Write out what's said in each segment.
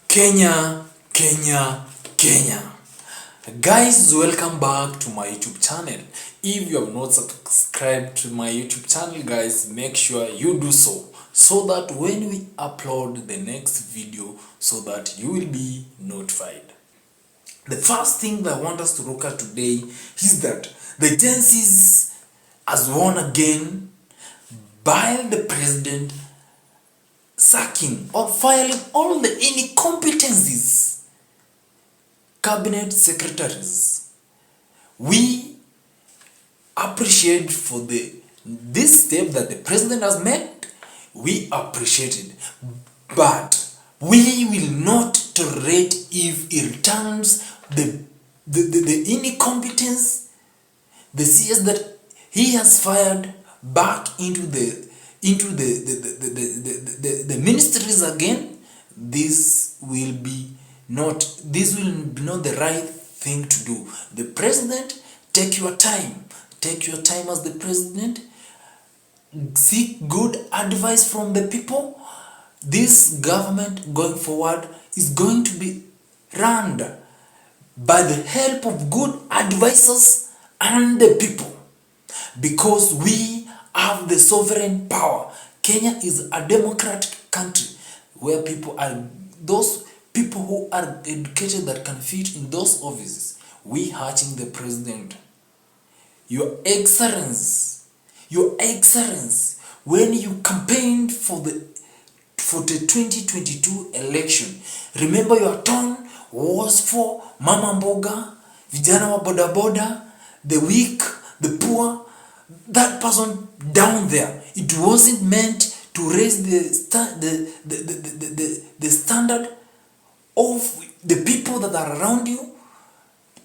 Kenya, Kenya, Kenya. Guys, welcome back to my YouTube channel. If you have not subscribed to my YouTube channel, guys, make sure you do so that when we upload the next video, so that you will be notified. The first thing that I want us to look at today is that the Gen Zs has won again by the president sacking or firing all the incompetencies cabinet secretaries. We appreciate for this step that the president has made. We appreciate it, but we will not tolerate if he returns the incompetence, the CS that he has fired back into the ministries again. This will be not the right thing to do. The president, take your time as the president. Seek good advice from the people. This government going forward is going to be run by the help of good advisors and the people, because we have the sovereign power. Kenya is a democratic country where those people who are educated that can fit in those offices. We hurting the president. Your Excellency, when you campaigned for the 2022 election, remember your tone was for mama mboga, vijana wa boda boda, the weak, the poor. That person down there, it wasn't meant to raise the standard of the people that are around you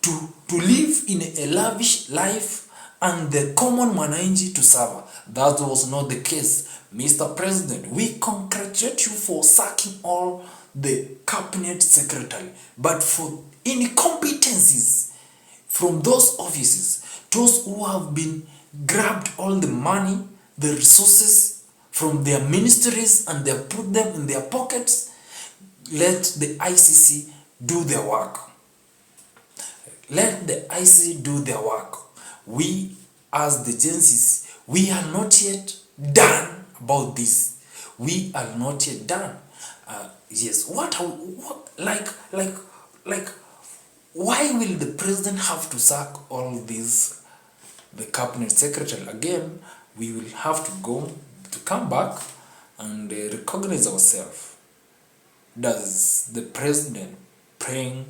to live in a lavish life and the common mwananchi to suffer. That was not the case. Mr. President, we congratulate you for sacking all the cabinet secretary, but for incompetencies from those offices, those who have been grabbed all the money, the resources from their ministries, and they have put them in their pockets, let the ICC do their work. Let the ICC do their work. We, as the Gen Zs, we are not yet done about this. We are not yet done. Yes, why will the president have to sack all these, the cabinet secretary? Again, we will have to come back and recognize ourselves. Does the president playing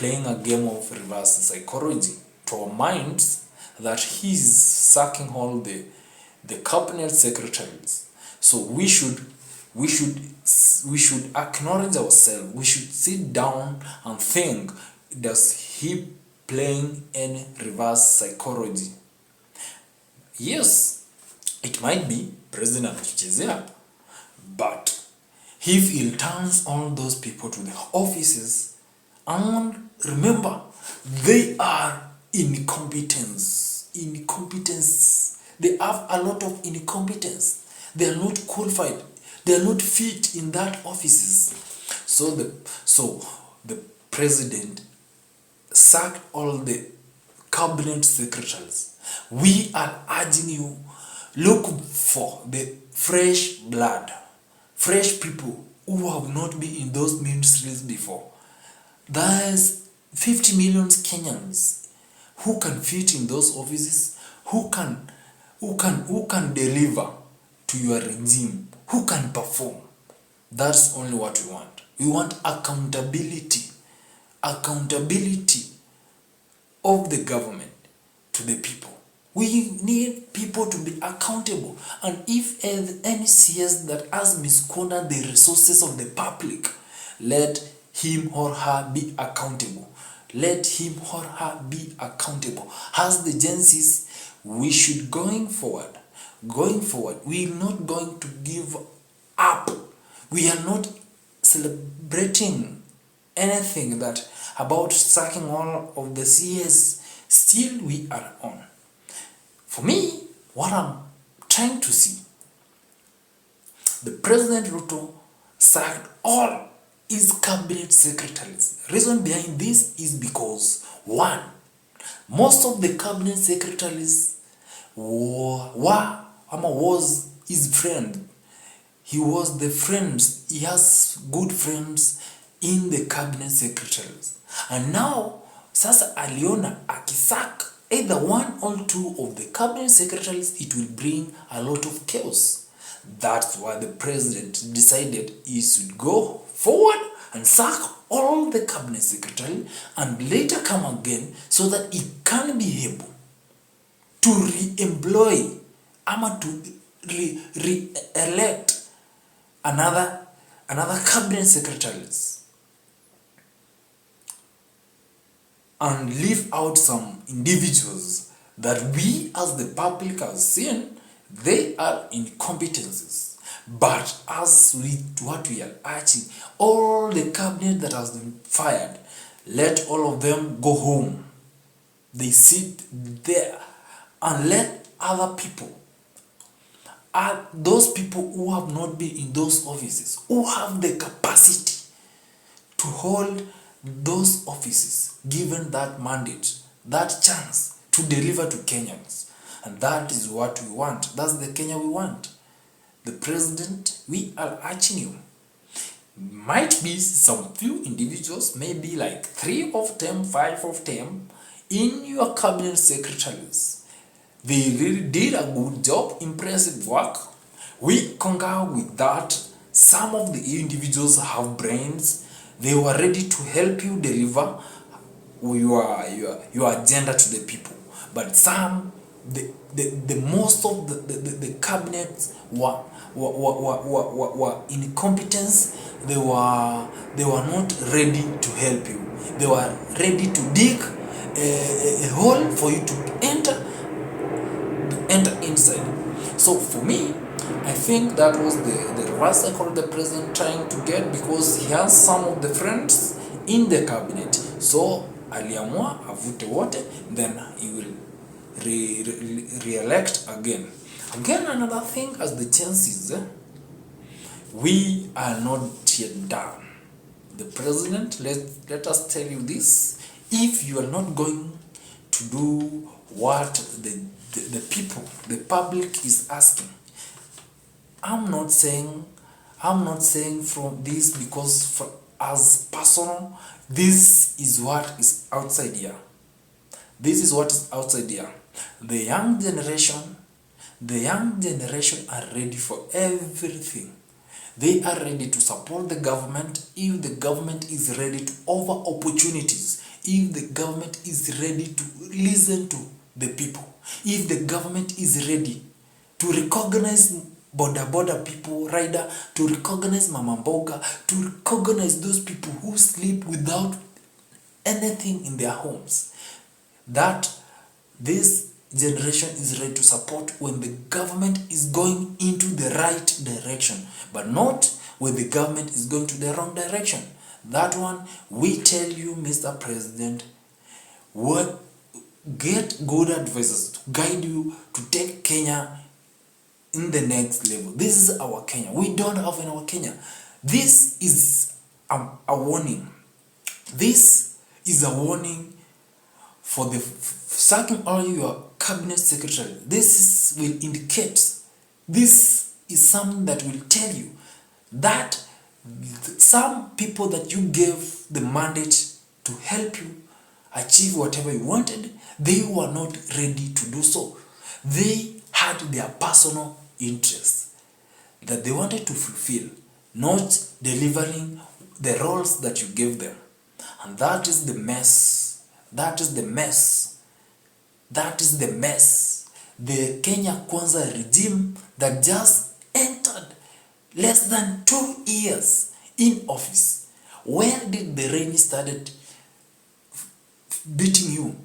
a game of reverse psychology to our minds that he's sacking all the cabinet secretaries? So we should acknowledge ourselves. We should sit down and think, does he playing any reverse psychology? Yes, it might be president anatuchezea, but if he returns all those people to the offices, and remember, they are incompetence. They have a lot of incompetence. They are not qualified. They are not fit in that offices. So the president sacked all the cabinet secretaries. We are urging you, look for the fresh blood, fresh people who have not been in those ministries before. There's 50 million Kenyans who can fit in those offices, who can deliver to your regime, who can perform. That's only what we want. We want accountability of the government to the people. We need people to be accountable. And if any CS that has misconducted the resources of the public, let him or her be accountable. Let him or her be accountable. As the Gen Zs, we should going forward, we are not going to give up. We are not celebrating anything that about sacking all of the CS. Still, we are on. For me, what I'm trying to see, the President Ruto sacked all is cabinet secretaries. Reason behind this is because, one, most of the cabinet secretaries was his friend. He was the friends. He has good friends in the cabinet secretaries. And now, sasa aliona akisack either one or two of the cabinet secretaries, it will bring a lot of chaos. That's why the president decided he should go forward and sack all the cabinet secretary and later come again so that he can be able to re-employ ama to re-elect another cabinet secretaries and leave out some individuals that we as the public have seen they are incompetencies. But as with what we are urging, all the cabinet that has been fired, let all of them go home. They sit there and let other people, those people who have not been in those offices, who have the capacity to hold those offices, given that mandate, that chance to deliver to Kenyans. And that is what we want. That's the Kenya we want. The president, we are urging you. Might be some few individuals, maybe like 3 of them, 5 of them, in your cabinet secretaries. They really did a good job, impressive work. We concur with that. Some of the individuals have brains. They were ready to help you deliver your agenda to the people. But some, the most of the cabinets were incompetence. They were not ready to help you. They were ready to dig a hole for you to enter inside. So for me, I think that was the reverse cycle the president trying to get, because he has some of the friends in the cabinet. So aliamua avute wote, then he will re-elect again. Again, another thing, as the chances, we are not yet done. The president, let us tell you this: if you are not going to do what the people, the public is asking, I'm not saying from this because as personal, this is what is outside here. This is what is outside here. The young generation are ready for everything. They are ready to support the government if the government is ready to offer opportunities, if the government is ready to listen to the people, if the government is ready to recognize border people, rider, to recognize mama mboga, to recognize those people who sleep without anything in their homes. That this generation is ready to support when the government is going into the right direction, but not when the government is going to the wrong direction. That one, we tell you, Mr. President, get good advisors to guide you to take Kenya in the next level. This is our Kenya. We don't have in our Kenya. This is a warning. This is a warning for the sacking all your cabinet secretary. This will indicate, this is something that will tell you that some people that you gave the mandate to help you achieve whatever you wanted, they were not ready to do so. They had their personal interests that they wanted to fulfill, not delivering the roles that you gave them. And that is the mess. That is the mess. That is the mess. The Kenya Kwanza regime that just entered less than 2 years in office. Where did the rain started beating you?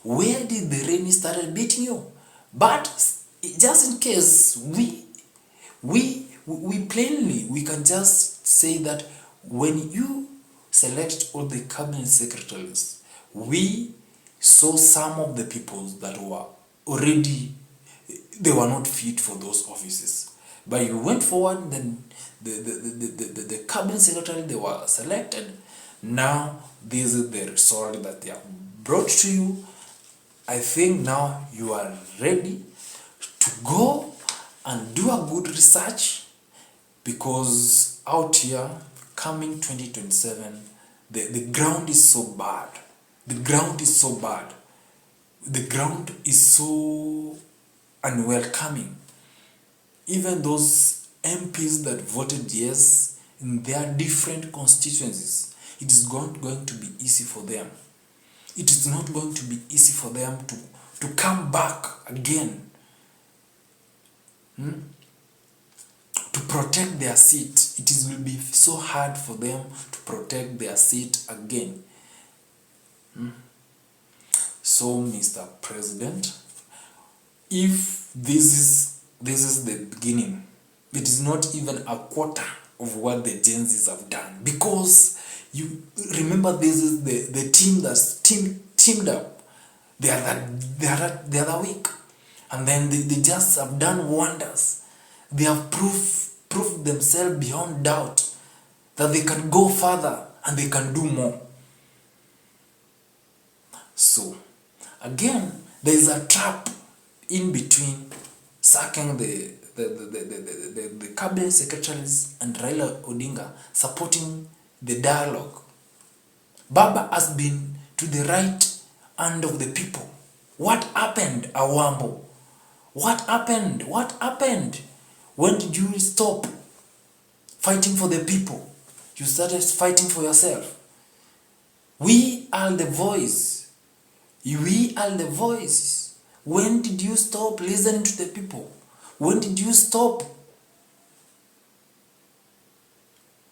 Where did the rain started beating you? But just in case, we plainly, we can just say that when you select all the cabinet secretaries, we saw some of the people that were already, they were not fit for those offices. But you went forward, then the cabinet secretary, they were selected. Now this is the result that they have brought to you. I think now you are ready to go and do a good research, because out here coming 2027, the ground is so bad. The ground is so bad. The ground is so unwelcoming. Even those MPs that voted yes in their different constituencies, it is not going to be easy for them. It is not going to be easy for them to come back again, to protect their seat. It will be so hard for them to protect their seat again. So, Mr. President, if this is the beginning, it is not even a quarter of what the Gen Zs have done. Because you remember, this is the team that's teamed up the other week, and then they just have done wonders. They have proved themselves beyond doubt that they can go further and they can do more. So again, there is a trap in between sacking the cabinet secretaries and Raila Odinga supporting the dialogue. Baba has been to the right hand of the people. What happened, Awambo? What happened? What happened? When did you stop fighting for the people? You started fighting for yourself. We are the voice. We are the voice. When did you stop listening to the people? When did you stop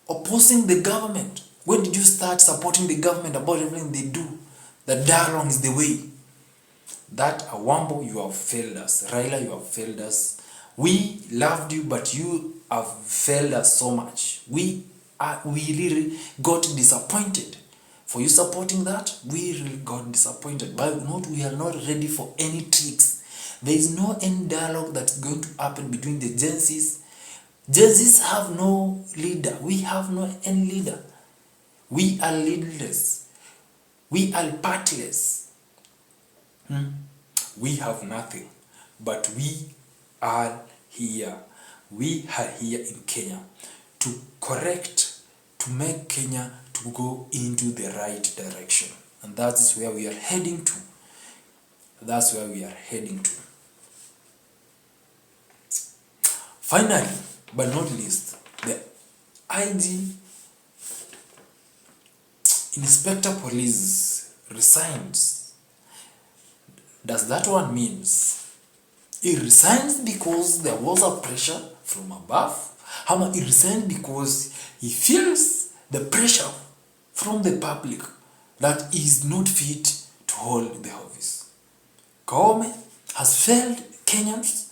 opposing the government? When did you start supporting the government about everything they do? That dialogue is the way. That Awambo, you have failed us. Raila, you have failed us. We loved you, but you have failed us so much. We really got disappointed. For you supporting that, we really got disappointed. But we are not ready for any tricks. There is no any dialogue that's going to happen between the Gen Zs. Gen Zs have no leader. We have no any leader. We are leaderless. We are partless. We have nothing. But we are here. We are here in Kenya to correct, to make Kenya to go into the right direction. And that is where we are heading to. That's where we are heading to. Finally, but not least, the IG Inspector Police resigns. Does that one means he resigns because there was a pressure from above? How he resigned because he feels the pressure from the public that he is not fit to hold the office? Government has failed Kenyans.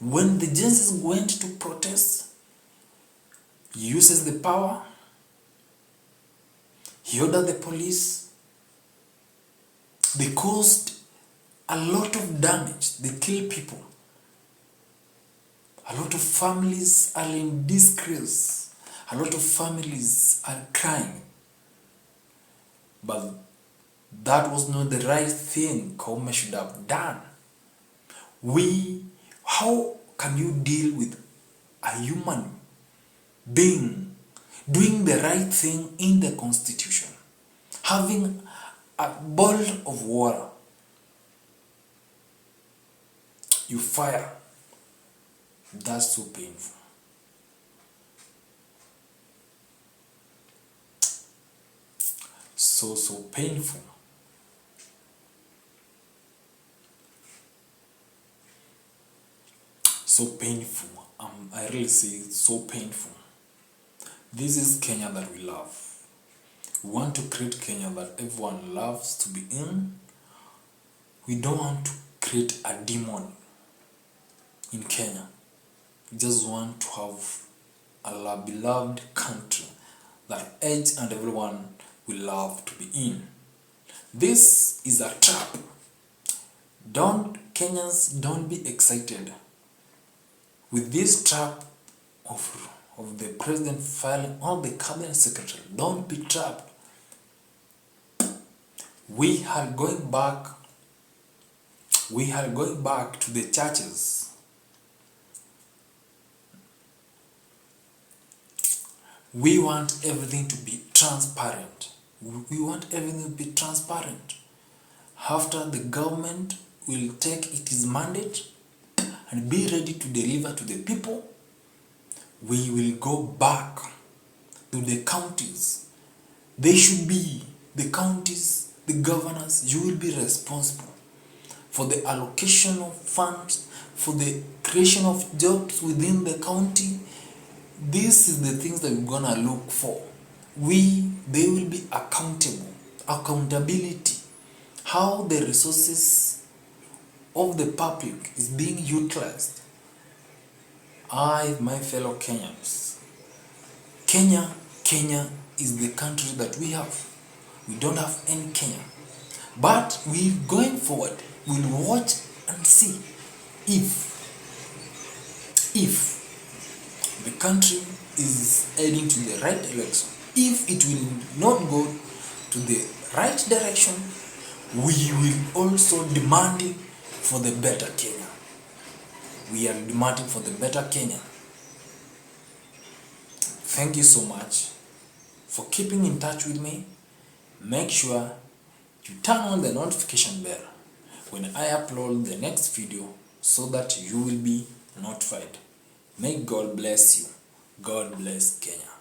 When the Gen Zs went to protest, he uses the power. He ordered the police. They caused a lot of damage. They kill people. A lot of families are in disgrace. A lot of families are crying. But that was not the right thing Kaume should have done. How can you deal with a human being doing the right thing in the constitution, having a bowl of water, you fire? That's so painful. So painful. So painful. I really say it's so painful. This is Kenya that we love. We want to create Kenya that everyone loves to be in. We don't want to create a demon in Kenya. We just want to have a beloved country that each and everyone will love to be in. This is a trap. Kenyans, don't be excited. With this trap, of the president filing on the cabinet secretary. Don't be trapped. We are going back to the churches. We want everything to be transparent. We want everything to be transparent. After the government will take its mandate and be ready to deliver to the people, we will go back to the counties. They should be the counties, the governors. You will be responsible for the allocation of funds, for the creation of jobs within the county. This is the things that we're gonna look for. They will be accountable. Accountability. How the resources of the public is being utilized. My fellow Kenyans, Kenya is the country that we have. We don't have any Kenya. But we going forward, we'll watch and see if the country is heading to the right direction. If it will not go to the right direction, we will also demand it for the better Kenya. We are demanding for the better Kenya. Thank you so much for keeping in touch with me. Make sure you turn on the notification bell when I upload the next video so that you will be notified. May God bless you. God bless Kenya.